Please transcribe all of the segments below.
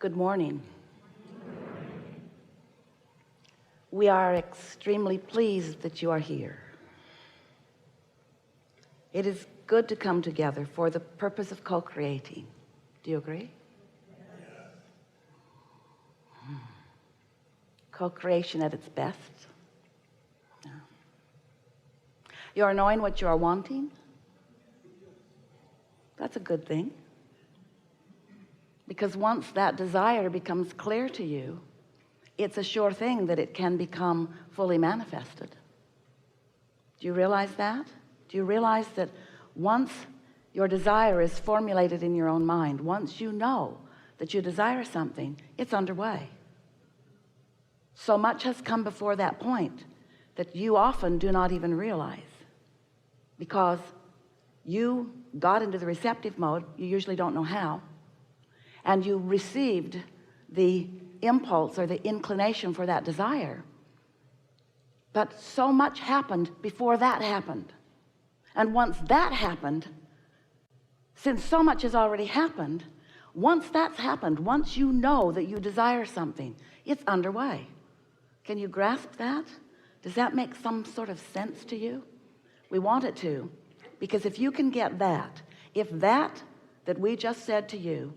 Good morning. We are extremely pleased that you are here. It is good to come together for the purpose of co-creating. Do you agree? Co-creation at its best. Yeah. You are knowing what you are wanting. That's a good thing. Because once that desire becomes clear to you, it's a sure thing that it can become fully manifested. Do you realize that? Do you realize that once your desire is formulated in your own mind, once you know that you desire something, it's underway? So much has come before that point that you often do not even realize, because you got into the receptive mode. You usually don't know how, and you received the impulse or the inclination for that desire, but so much happened before that happened. And once that happened, since so much has already happened, once that's happened, once you know that you desire something, it's underway. Can you grasp that? Does that make some sort of sense to you? We want it to, because if you can get that, if that we just said to you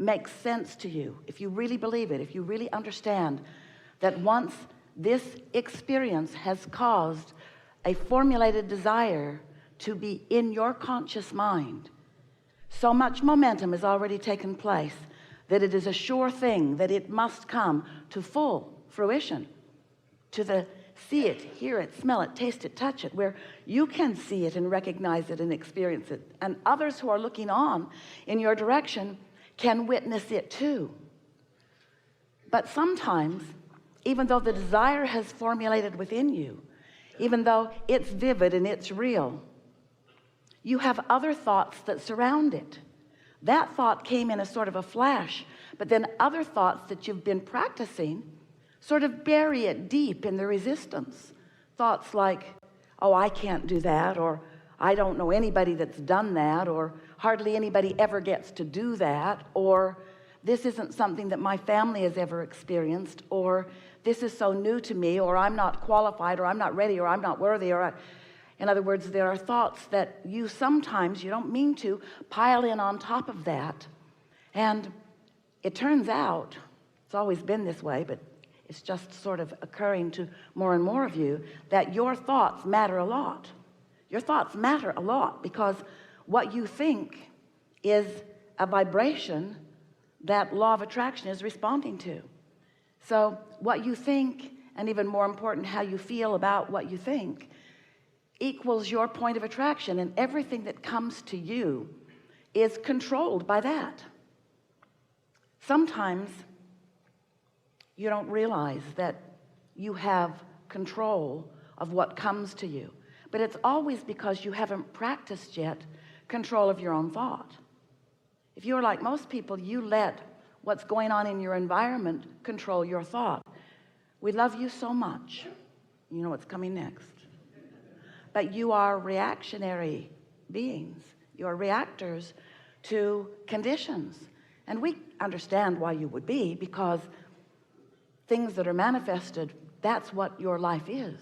makes sense to you, if you really believe it, if you really understand that once this experience has caused a formulated desire to be in your conscious mind, so much momentum has already taken place that it is a sure thing that it must come to full fruition, to the see it, hear it, smell it, taste it, touch it, where you can see it and recognize it and experience it, and others who are looking on in your direction can witness it too. But sometimes, even though the desire has formulated within you, even though it's vivid and it's real, you have other thoughts that surround it. That thought came in a sort of a flash, but then other thoughts that you've been practicing sort of bury it deep in the resistance. Thoughts like, oh, I can't do that, or I don't know anybody that's done that, or hardly anybody ever gets to do that, or this isn't something that my family has ever experienced, or this is so new to me, or I'm not qualified, or I'm not ready, or I'm not worthy, in other words, there are thoughts that you sometimes, you don't mean to, pile in on top of that. And it turns out, it's always been this way, but it's just sort of occurring to more and more of you, that your thoughts matter a lot. Your thoughts matter a lot, because what you think is a vibration that law of attraction is responding to. So what you think, and even more important, how you feel about what you think, equals your point of attraction, and everything that comes to you is controlled by that. Sometimes you don't realize that you have control of what comes to you, but it's always because you haven't practiced yet control of your own thought. If you're like most people, you let what's going on in your environment control your thought. We love you so much. You know what's coming next. But you are reactionary beings. You're reactors to conditions. And we understand why you would be, because things that are manifested, that's what your life is.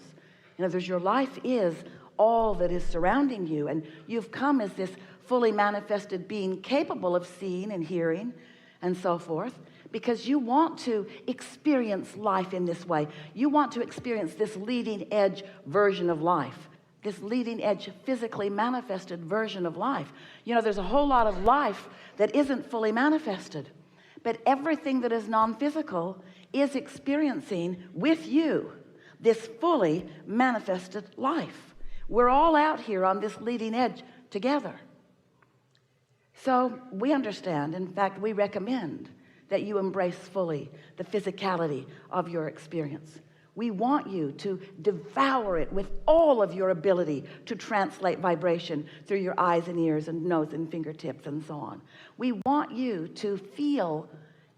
In other words, your life is all that is surrounding you, and you've come as this fully manifested being, capable of seeing and hearing and so forth, because you want to experience life in this way. You want to experience this leading edge version of life, this leading edge physically manifested version of life. You know, there's a whole lot of life that isn't fully manifested, but everything that is non-physical is experiencing with you this fully manifested life. We're all out here on this leading edge together. So we understand, in fact, we recommend that you embrace fully the physicality of your experience. We want you to devour it with all of your ability to translate vibration through your eyes and ears and nose and fingertips and so on. We want you to feel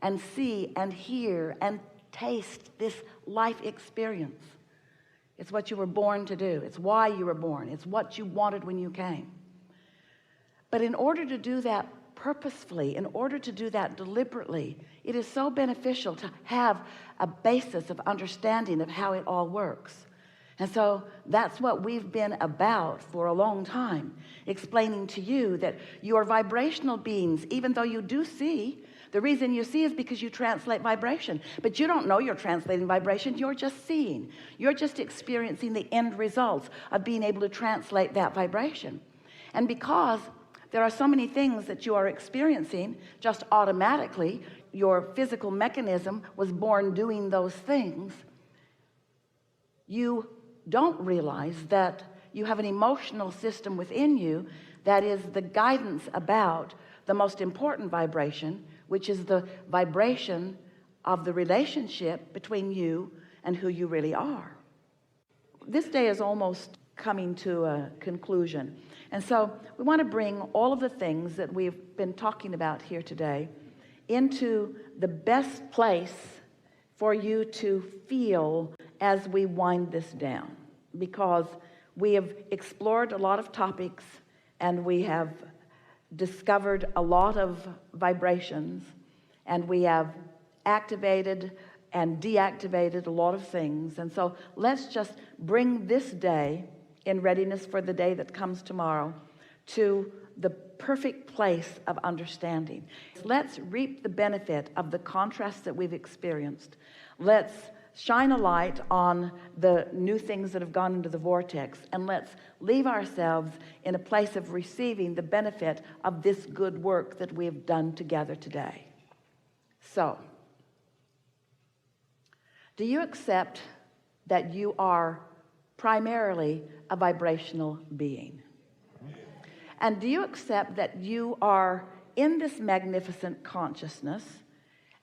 and see and hear and taste this life experience. It's what you were born to do. It's why you were born. It's what you wanted when you came. But in order to do that purposefully, in order to do that deliberately, it is so beneficial to have a basis of understanding of how it all works. And so that's what we've been about for a long time, explaining to you that you are vibrational beings. Even though you do see, the reason you see is because you translate vibration, but you don't know you're translating vibration. You're just seeing, you're just experiencing the end results of being able to translate that vibration. And because there are so many things that you are experiencing just automatically, your physical mechanism was born doing those things, you don't realize that you have an emotional system within you that is the guidance about the most important vibration, which is the vibration of the relationship between you and who you really are. This day is almost coming to a conclusion, and so we want to bring all of the things that we've been talking about here today into the best place for you to feel as we wind this down, because we have explored a lot of topics and we have discovered a lot of vibrations, and we have activated and deactivated a lot of things. And so let's just bring this day in readiness for the day that comes tomorrow to the perfect place of understanding. Let's reap the benefit of the contrast that we've experienced. Let's shine a light on the new things that have gone into the vortex, and let's leave ourselves in a place of receiving the benefit of this good work that we have done together today. So, do you accept that you are primarily a vibrational being? And do you accept that you are, in this magnificent consciousness,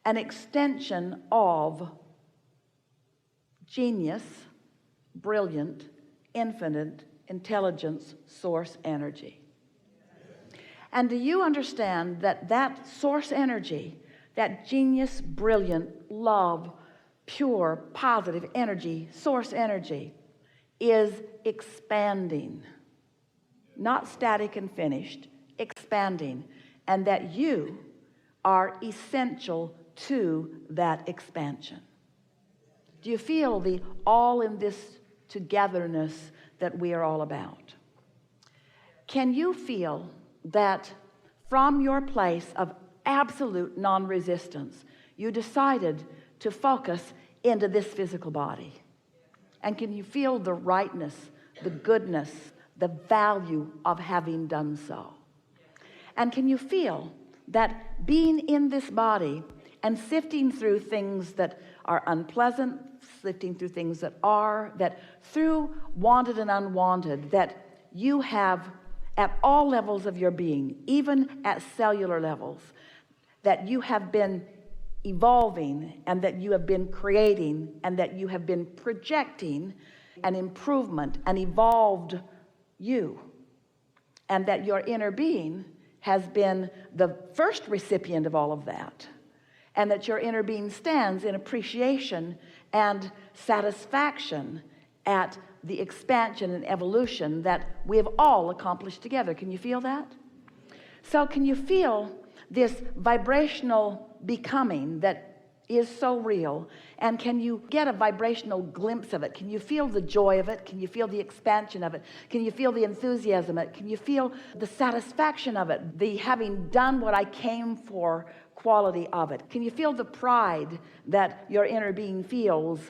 an extension of genius, brilliant, infinite intelligence, source energy? And do you understand that that source energy, that genius, brilliant, love, pure, positive energy, source energy, is expanding, not static and finished, expanding, and that you are essential to that expansion? Do you feel the all in this togetherness that we are all about? Can you feel that from your place of absolute non-resistance, you decided to focus into this physical body? And can you feel the rightness, the goodness, the value of having done so? And can you feel that being in this body and sifting through things that are unpleasant, sifting through things that are, that through wanted and unwanted, that you have at all levels of your being, even at cellular levels, that you have been evolving, and that you have been creating, and that you have been projecting an improvement, an evolved you, and that your inner being has been the first recipient of all of that, and that your inner being stands in appreciation and satisfaction at the expansion and evolution that we have all accomplished together. Can you feel that? So can you feel this vibrational becoming that is so real? And can you get a vibrational glimpse of it? Can you feel the joy of it? Can you feel the expansion of it? Can you feel the enthusiasm of it? Can you feel the satisfaction of it? The having done what I came for quality of it? Can you feel the pride that your inner being feels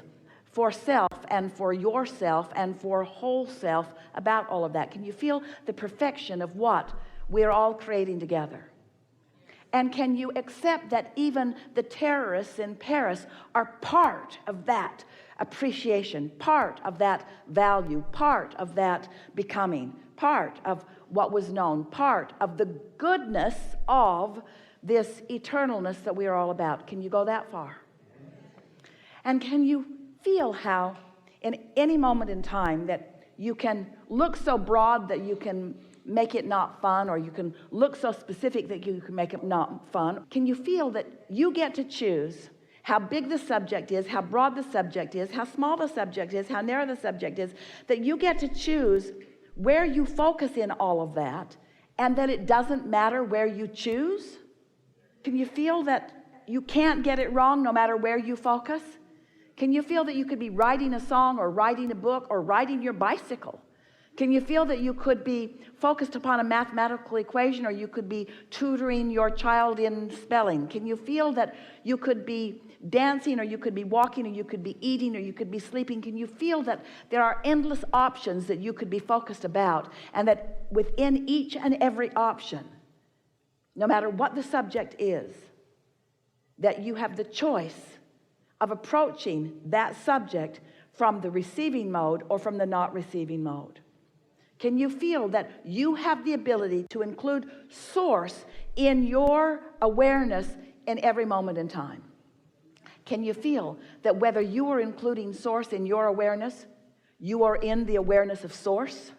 for self and for yourself and for whole self about all of that? Can you feel the perfection of what we're all creating together? And can you accept that even the terrorists in Paris are part of that appreciation, part of that value, part of that becoming, part of what was known, part of the goodness of this eternalness that we are all about? Can you go that far? And can you feel how in any moment in time that you can look so broad that you can make it not fun, or you can look so specific that you can make it not fun? Can you feel that you get to choose how big the subject is, how broad the subject is, how small the subject is, how narrow the subject is, that you get to choose where you focus in all of that, and that it doesn't matter where you choose? Can you feel that you can't get it wrong no matter where you focus? Can you feel that you could be writing a song or writing a book or riding your bicycle? Can you feel that you could be focused upon a mathematical equation, or you could be tutoring your child in spelling? Can you feel that you could be dancing, or you could be walking, or you could be eating, or you could be sleeping? Can you feel that there are endless options that you could be focused about, and that within each and every option, no matter what the subject is, that you have the choice of approaching that subject from the receiving mode or from the not receiving mode? Can you feel that you have the ability to include source in your awareness in every moment in time? Can you feel that whether you are including source in your awareness, you are in the awareness of source?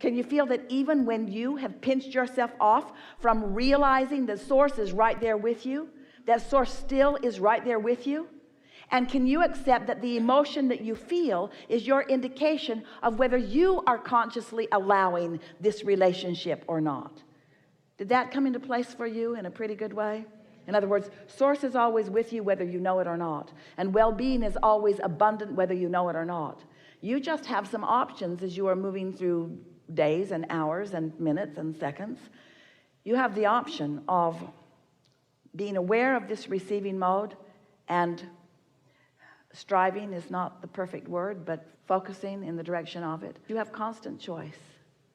Can you feel that even when you have pinched yourself off from realizing that source is right there with you, that source still is right there with you? And can you accept that the emotion that you feel is your indication of whether you are consciously allowing this relationship or not? Did that come into place for you in a pretty good way? In other words, source is always with you whether you know it or not. And well-being is always abundant whether you know it or not. You just have some options as you are moving through days and hours and minutes and seconds. You have the option of being aware of this receiving mode, and striving is not the perfect word, but focusing in the direction of it. You have constant choice.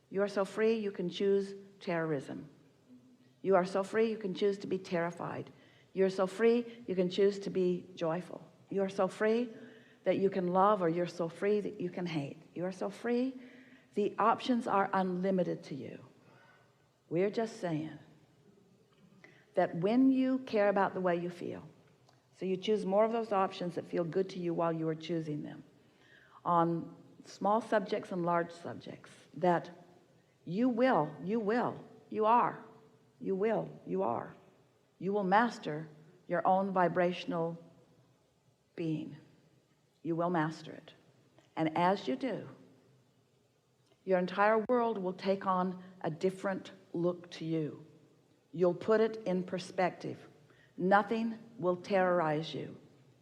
You are so free you can choose terrorism. You are so free you can choose to be terrified. You're so free you can choose to be joyful. You're so free that you can love, or you're so free that you can hate. You are so free. The options are unlimited to you. We're just saying that when you care about the way you feel, so you choose more of those options that feel good to you while you are choosing them, on small subjects and large subjects, that you will master your own vibrational being. You will master it. And as you do, your entire world will take on a different look to you. You'll put it in perspective. Nothing will terrorize you.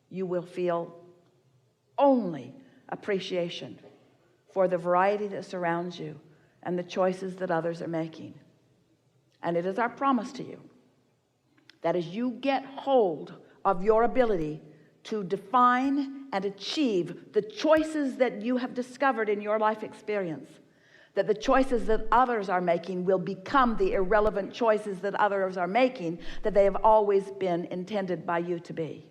You will feel only appreciation for the variety that surrounds you and the choices that others are making. And it is our promise to you that as you get hold of your ability to define and achieve the choices that you have discovered in your life experience, that the choices that others are making will become the irrelevant choices that others are making, that they have always been intended by you to be.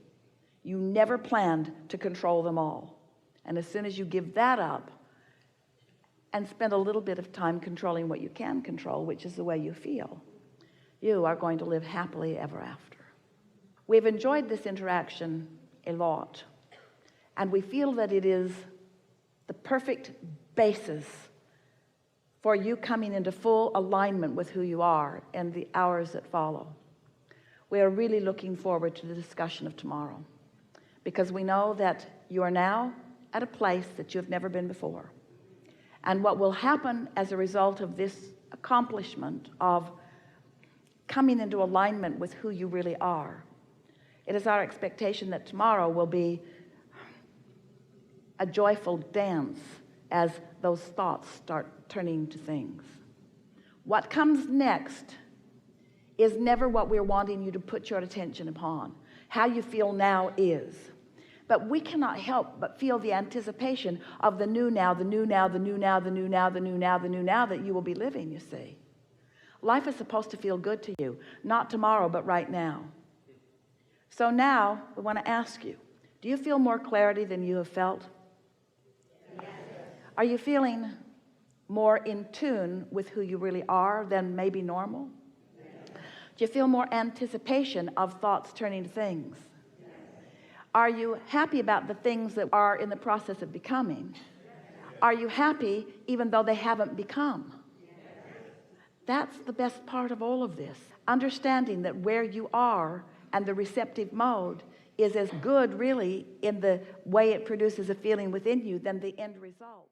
You never planned to control them all. And as soon as you give that up and spend a little bit of time controlling what you can control, which is the way you feel, you are going to live happily ever after. We've enjoyed this interaction a lot, and we feel that it is the perfect basis for you coming into full alignment with who you are in the hours that follow. We are really looking forward to the discussion of tomorrow, because we know that you are now at a place that you've never been before. And what will happen as a result of this accomplishment of coming into alignment with who you really are, it is our expectation that tomorrow will be a joyful dance as those thoughts start turning to things. What comes next is never what we're wanting you to put your attention upon. How you feel now is. But we cannot help but feel the anticipation of the new now, the new now, the new now, the new now, the new now, the new now that you will be living, you see. Life is supposed to feel good to you, not tomorrow, but right now. So now we want to ask you, do you feel more clarity than you have felt? Yes. Are you feeling more in tune with who you really are than maybe normal? Yes. Do you feel more anticipation of thoughts turning to things? Yes. Are you happy about the things that are in the process of becoming? Yes. Are you happy even though they haven't become? Yes. That's the best part of all of this. Understanding that where you are and the receptive mode is as good really in the way it produces a feeling within you than the end result.